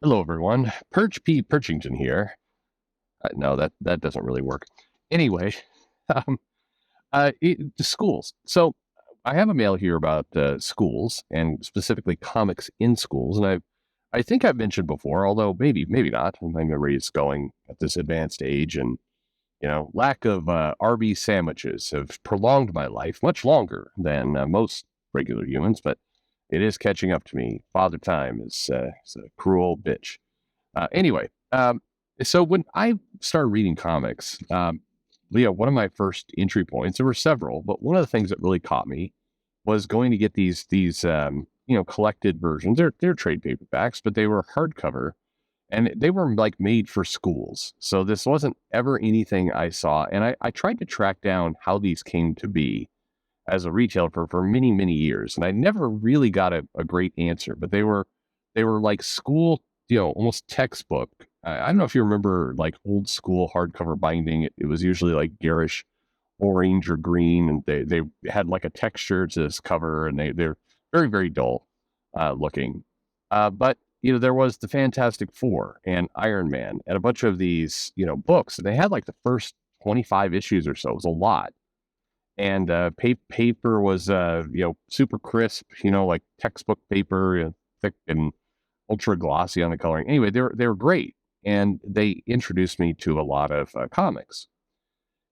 Hello, everyone. Perch P. Perchington here. No, that doesn't really work. Anyway, um, the schools. So I have a mail here about schools and specifically comics in schools, and I think I've mentioned before, although maybe not. My memory is going at this advanced age, and lack of RB sandwiches have prolonged my life much longer than most regular humans, but it is catching up to me. Father Time is a cruel bitch. Anyway, so when I started reading comics, one of my first entry points, there were several, but one of the things that really caught me was going to get these collected versions. They're trade paperbacks, but they were hardcover and they were like made for schools. So this wasn't ever anything I saw. And I tried to track down how these came to be as a retailer for many, many years. And I never really got a great answer, but they were like school, almost textbook. I don't know if you remember like old school hardcover binding. It was usually like garish orange or green, and they had like a texture to this cover, and they're very, very dull looking. But there was the Fantastic Four and Iron Man and a bunch of these books. They had like the first 25 issues or so. It was a lot, and paper was super crisp, like textbook paper, thick and ultra glossy on the coloring. Anyway, they were great, and they introduced me to a lot of comics.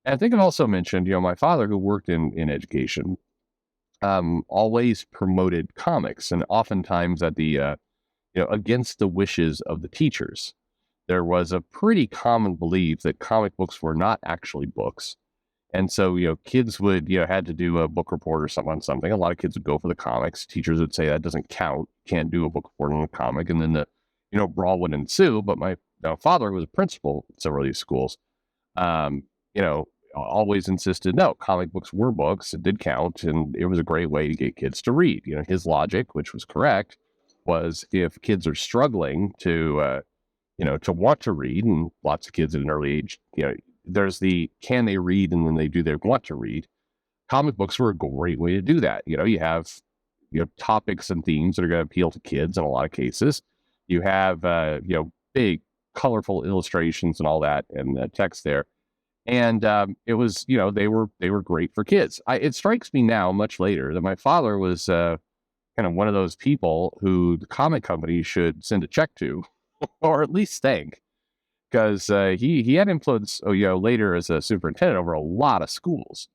And I think I've also mentioned, my father, who worked in education, always promoted comics, and oftentimes at the against the wishes of the teachers. There was a pretty common belief that comic books were not actually books. And so, kids would, had to do a book report or something on something. A lot of kids would go for the comics. Teachers would say that doesn't count. Can't do a book report on a comic. And then brawl would ensue. But my father, who was a principal at several of these schools, um, you know, always insisted, no, comic books were books. It did count. And it was a great way to get kids to read. His logic, which was correct, was if kids are struggling to want to read, and lots of kids at an early age, there's the can they read and then they do they want to read. Comic books were a great way to do that. You have topics and themes that are going to appeal to kids in a lot of cases. You have big colorful illustrations and all that and text there. And it was they were great for kids. It strikes me now much later that my father was kind of one of those people who the comic company should send a check to or at least thank, because he had influence, later as a superintendent over a lot of schools,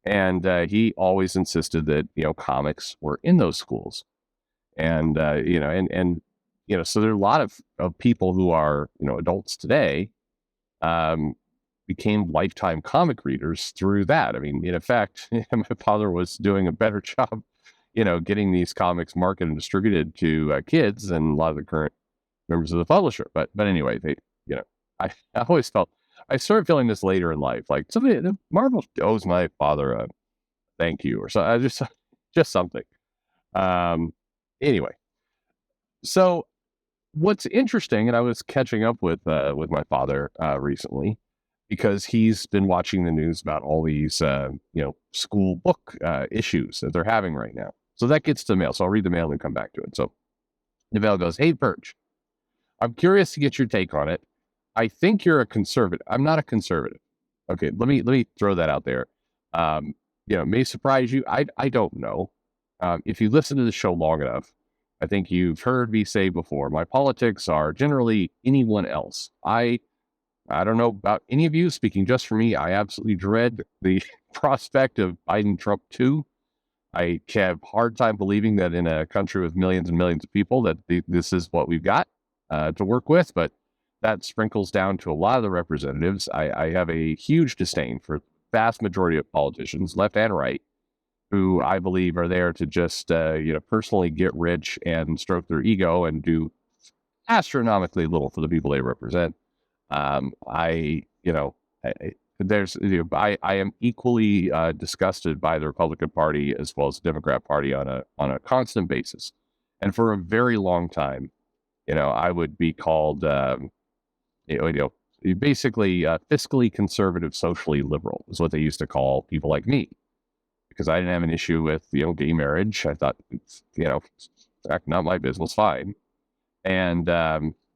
and he always insisted that comics were in those schools, and so there are a lot of people who are adults today, um, became lifetime comic readers through that. I mean, in effect, my father was doing a better job, getting these comics marketed and distributed to kids than a lot of the current members of the publisher. But anyway, you know, I always felt I started feeling this later in life, like Marvel owes my father a thank you or so. I just something. Um, anyway, so what's interesting, and I was catching up with my father recently because he's been watching the news about all these school book issues that they're having right now. So that gets to the mail. So I'll read the mail and come back to it. So the mail goes, "Hey Perch, I'm curious to get your take on it. I think you're a conservative. I'm not a conservative. Okay, let me throw that out there. Um, it may surprise you. I don't know. If you listen to the show long enough, I think you've heard me say before, my politics are generally anyone else. I don't know about any of you. Speaking just for me, I absolutely dread the prospect of Biden Trump 2. I have a hard time believing that in a country with millions and millions of people that this is what we've got to work with, but that sprinkles down to a lot of the representatives. I have a huge disdain for vast majority of politicians, left and right, who I believe are there to just personally get rich and stroke their ego and do astronomically little for the people they represent. I there's I am equally disgusted by the Republican Party as well as the Democrat Party on a constant basis, and for a very long time, I would be called basically fiscally conservative, socially liberal is what they used to call people like me, because I didn't have an issue with gay marriage. I thought it's not my business, fine, and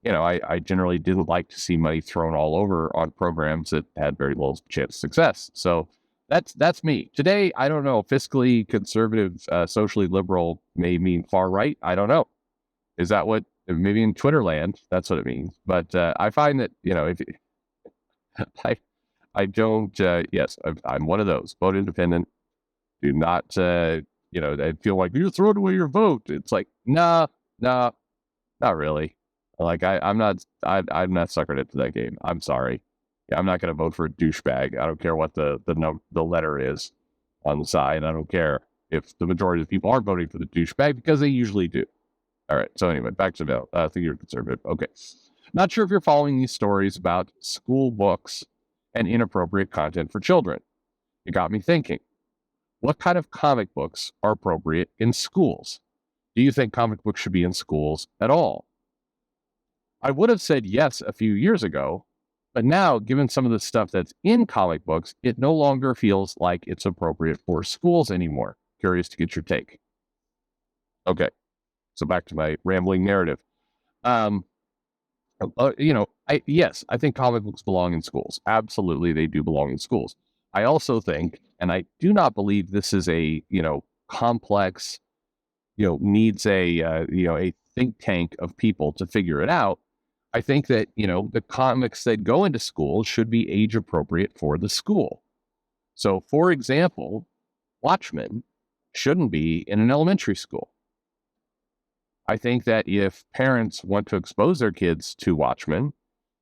I generally didn't like to see money thrown all over on programs that had very little chance of success. So that's me. Today, I don't know. Fiscally conservative, socially liberal may mean far right. I don't know. Is that what, maybe in Twitter land, that's what it means. But I find that, if I, I don't, yes, I'm one of those. Vote independent. Do not, I feel like you're throwing away your vote. It's like, nah, nah, not really. Like I'm not suckered into that game. I'm sorry. Yeah, I'm not going to vote for a douchebag. I don't care what the letter is on the side. I don't care if the majority of the people aren't voting for the douchebag, because they usually do. All right. So anyway, back to Bill. I think you're conservative. Okay. Not sure if you're following these stories about school books and inappropriate content for children. It got me thinking. What kind of comic books are appropriate in schools? Do you think comic books should be in schools at all? I would have said yes a few years ago, but now, given some of the stuff that's in comic books, it no longer feels like it's appropriate for schools anymore. Curious to get your take. Okay, so back to my rambling narrative. I think comic books belong in schools. Absolutely, they do belong in schools. I also think, and I do not believe this is a complex, needs a think tank of people to figure it out. I think that, the comics that go into school should be age appropriate for the school. So, for example, Watchmen shouldn't be in an elementary school. I think that if parents want to expose their kids to Watchmen,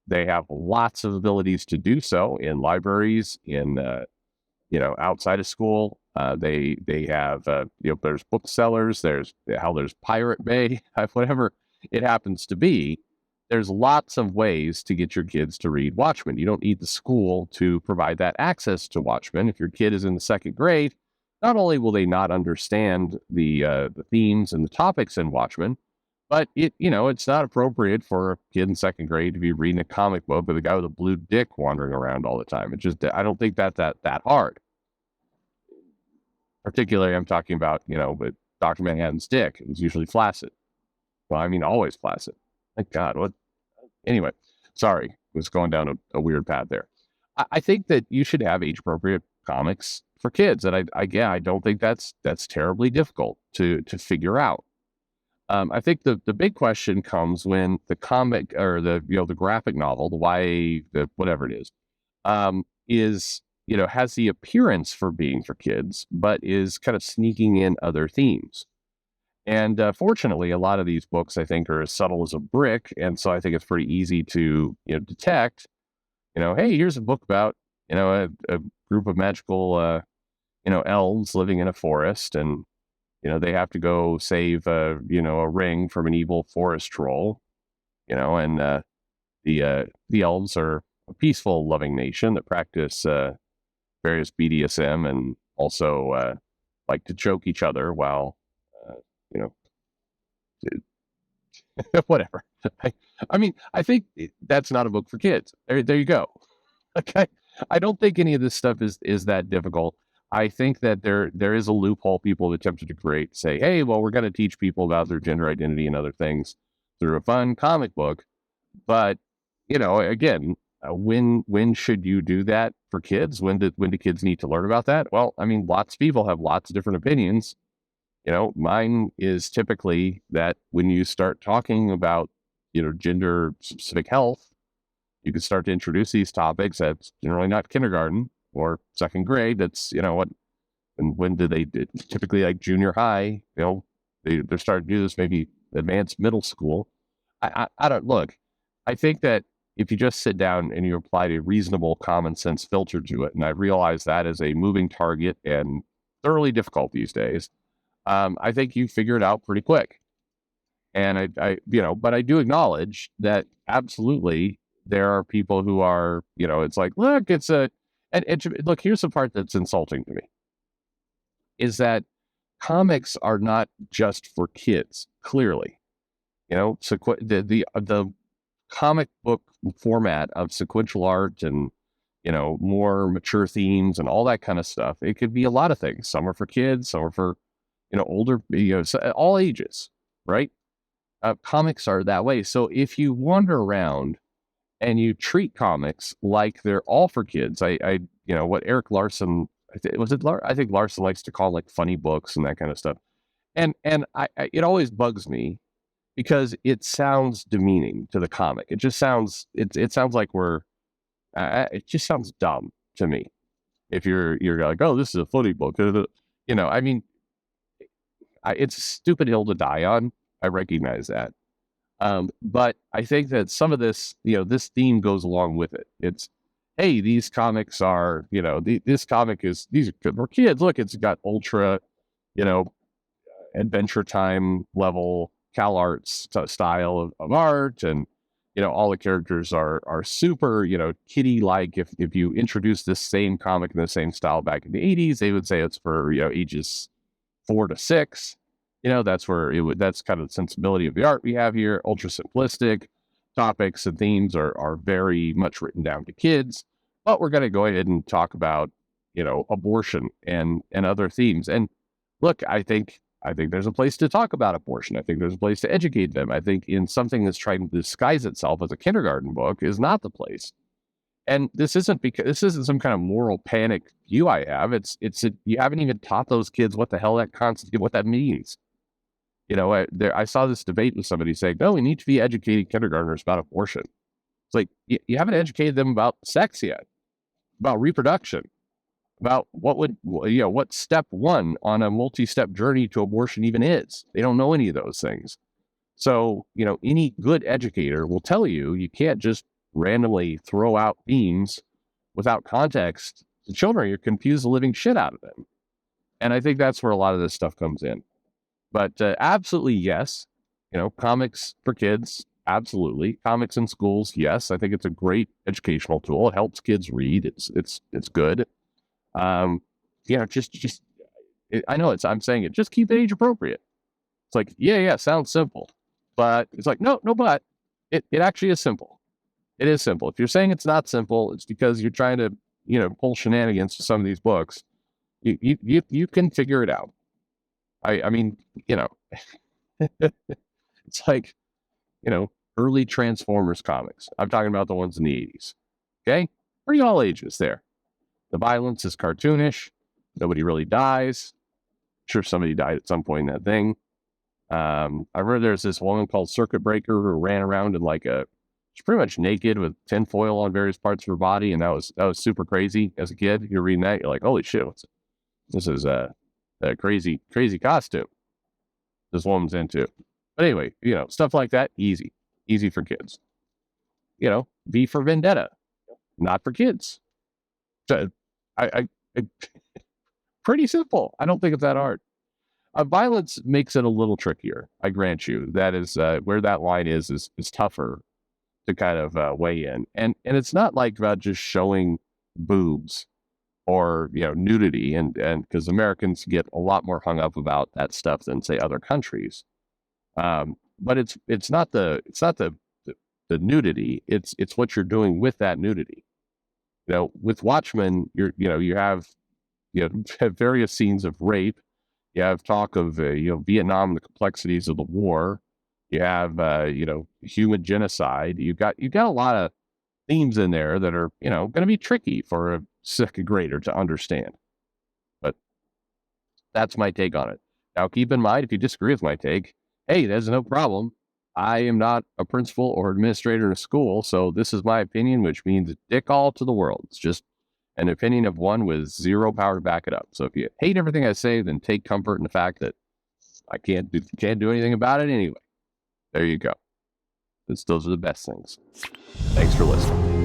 they have lots of abilities to do so in libraries, in outside of school. They have there's booksellers, there's Pirate Bay, whatever it happens to be. There's lots of ways to get your kids to read Watchmen. You don't need the school to provide that access to Watchmen. If your kid is in the second grade, not only will they not understand the themes and the topics in Watchmen, but it's not appropriate for a kid in second grade to be reading a comic book with a guy with a blue dick wandering around all the time. I don't think that hard. Particularly, I'm talking about but Dr. Manhattan's dick is usually flaccid. Well, I mean, always flaccid. Thank God. What? Anyway, sorry, was going down a weird path there. I think that you should have age appropriate comics for kids, and I don't think that's terribly difficult to figure out. I think the big question comes when the comic, or the graphic novel, the YA, the whatever it is has the appearance for being for kids, but is kind of sneaking in other themes. And fortunately, a lot of these books, I think, are as subtle as a brick. And so I think it's pretty easy to detect, hey, here's a book about, a group of magical, elves living in a forest. And, they have to go save, a ring from an evil forest troll, and the elves are a peaceful, loving nation that practice various BDSM and also like to choke each other while, you know, whatever. I think that's not a book for kids. There you go. Okay. I don't think any of this stuff is that difficult. I think that there is a loophole people have attempted to create. Say, hey, well, we're going to teach people about their gender identity and other things through a fun comic book. But again, when should you do that for kids? When do kids need to learn about that? Well, lots of people have lots of different opinions. Mine is typically that when you start talking about, gender specific health, you can start to introduce these topics. That's generally not kindergarten or second grade. That's, and when do they typically, like junior high, they're starting to do this, maybe advanced middle school. I don't look, I think that if you just sit down and you apply a reasonable common sense filter to it, and I realize that is a moving target and thoroughly difficult these days, I think you figure it out pretty quick. And but I do acknowledge that absolutely there are people who are, it's like, look, look, here's the part that's insulting to me, is that comics are not just for kids, clearly. So the comic book format of sequential art and, more mature themes and all that kind of stuff, it could be a lot of things. Some are for kids, some are for, older, all ages, right? Comics are that way. So if you wander around and you treat comics like they're all for kids, what Eric Larson, I think Larson likes to call like funny books and that kind of stuff. And it always bugs me because it sounds demeaning to the comic. It just sounds, it sounds like it just sounds dumb to me. If you're like, oh, this is a funny book, I mean, it's a stupid hill to die on. I recognize that. But I think that some of this, this theme goes along with it. It's, hey, these comics are, this comic these are good for kids. Look, it's got ultra, you know, Adventure Time level Cal Arts style of art, and all the characters are super kiddie like. If you introduce this same comic in the same style back in the 80s, they would say it's for ages 4 to 6. That's kind of the sensibility of the art we have here. Ultra simplistic topics and themes are very much written down to kids, but we're going to go ahead and talk about abortion and other themes. And look, I think there's a place to talk about abortion. I think there's a place to educate them. I think in something that's trying to disguise itself as a kindergarten book is not the place. And this isn't some kind of moral panic view I have. You haven't even taught those kids what the hell that concept, what that means. I saw this debate with somebody saying, no, we need to be educating kindergartners about abortion. It's like, you haven't educated them about sex yet, about reproduction, about what step one on a multi-step journey to abortion even is. They don't know any of those things. So, any good educator will tell you, you can't just randomly throw out themes without context to children. You confuse the living shit out of them. And I think that's where a lot of this stuff comes in. But absolutely, yes. Comics for kids, absolutely. Comics in schools, yes. I think it's a great educational tool. It helps kids read. It's good. I know I'm saying it. Just keep it age appropriate. It's like, yeah, sounds simple, but it's like, no, but it actually is simple. It is simple. If you're saying it's not simple, it's because you're trying to pull shenanigans to some of these books. You can figure it out. I mean, it's like, early Transformers comics. I'm talking about the ones in the 80s. Okay? Pretty all ages there. The violence is cartoonish. Nobody really dies. I'm sure somebody died at some point in that thing. I remember there's this woman called Circuit Breaker who ran around in she's pretty much naked with tinfoil on various parts of her body, and that was super crazy as a kid. You're reading that, you're like, holy shit, this is a crazy costume this woman's into. But anyway, stuff like that, easy for kids. V for Vendetta, not for kids. So I pretty simple. I don't think it's that hard. Violence makes it a little trickier. I grant you. That is where that line is tougher to kind of weigh in. And it's not like about just showing boobs or nudity, and because Americans get a lot more hung up about that stuff than say other countries. But it's not the nudity. It's what you're doing with that nudity. With Watchmen, you have various scenes of rape. You have talk of Vietnam and the complexities of the war. You have human genocide. You've got a lot of themes in there that are going to be tricky for a second grader to understand. But that's my take on it. Now, keep in mind, if you disagree with my take, hey, there's no problem. I am not a principal or administrator in a school, so this is my opinion, which means dick all to the world. It's just an opinion of one with zero power to back it up. So if you hate everything I say, then take comfort in the fact that I can't do anything about it anyway. There you go. Those are the best things. Thanks for listening.